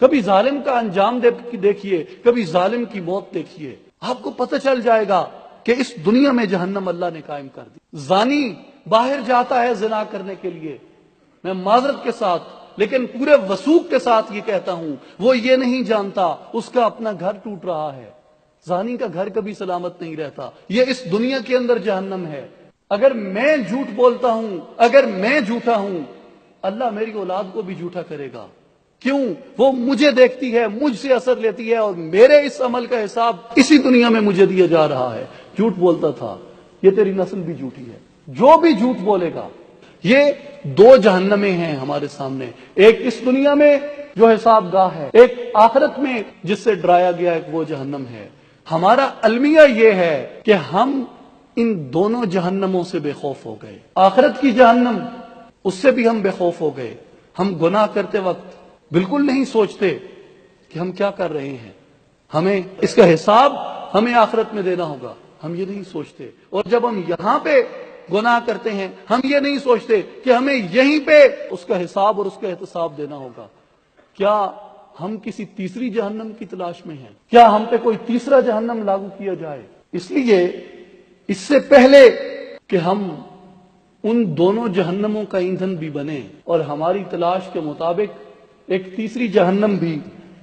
کبھی ظالم کا انجام دیکھیے، کبھی ظالم کی موت دیکھیے، آپ کو پتہ چل جائے گا کہ اس دنیا میں جہنم اللہ نے قائم کر دی۔ زانی باہر جاتا ہے زنا کرنے کے لیے، میں معذرت کے ساتھ لیکن پورے وثوق کے ساتھ یہ کہتا ہوں، وہ یہ نہیں جانتا اس کا اپنا گھر ٹوٹ رہا ہے۔ زانی کا گھر کبھی سلامت نہیں رہتا، یہ اس دنیا کے اندر جہنم ہے۔ اگر میں جھوٹ بولتا ہوں، اگر میں جھوٹا ہوں، اللہ میری اولاد کو بھی جھوٹا کرے گا۔ کیوں؟ وہ مجھے دیکھتی ہے، مجھ سے اثر لیتی ہے، اور میرے اس عمل کا حساب اسی دنیا میں مجھے دیا جا رہا ہے۔ جھوٹ بولتا تھا، یہ تیری نسل بھی جھوٹی ہے۔ جو بھی جھوٹ بولے گا، یہ دو جہنمیں ہیں ہمارے سامنے، ایک اس دنیا میں جو حساب گاہ ہے، ایک آخرت میں جس سے ڈرایا گیا ہے وہ جہنم ہے۔ ہمارا المیہ یہ ہے کہ ہم ان دونوں جہنموں سے بے خوف ہو گئے۔ آخرت کی جہنم، اس سے بھی ہم بے خوف ہو گئے۔ ہم گناہ کرتے وقت بالکل نہیں سوچتے کہ ہم کیا کر رہے ہیں، ہمیں اس کا حساب ہمیں آخرت میں دینا ہوگا، ہم یہ نہیں سوچتے۔ اور جب ہم یہاں پہ گناہ کرتے ہیں، ہم یہ نہیں سوچتے کہ ہمیں یہیں پہ اس کا حساب اور اس کا احتساب دینا ہوگا۔ کیا ہم کسی تیسری جہنم کی تلاش میں ہیں؟ کیا ہم پہ کوئی تیسرا جہنم لاگو کیا جائے؟ اس لیے اس سے پہلے کہ ہم ان دونوں جہنموں کا ایندھن بھی بنے اور ہماری تلاش کے مطابق ایک تیسری جہنم بھی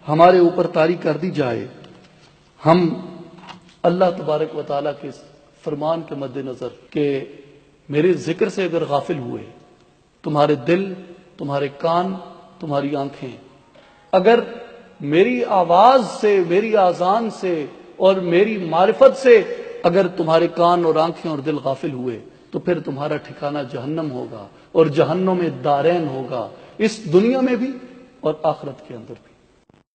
ہمارے اوپر طاری کر دی جائے، ہم اللہ تبارک و تعالیٰ کے فرمان کے مد نظر کہ میرے ذکر سے اگر غافل ہوئے، تمہارے دل، تمہارے کان، تمہاری آنکھیں اگر میری آواز سے، میری آذان سے اور میری معرفت سے اگر تمہارے کان اور آنکھیں اور دل غافل ہوئے، تو پھر تمہارا ٹھکانہ جہنم ہوگا، اور جہنم میں دارین ہوگا، اس دنیا میں بھی اور آخرت کے اندر بھی۔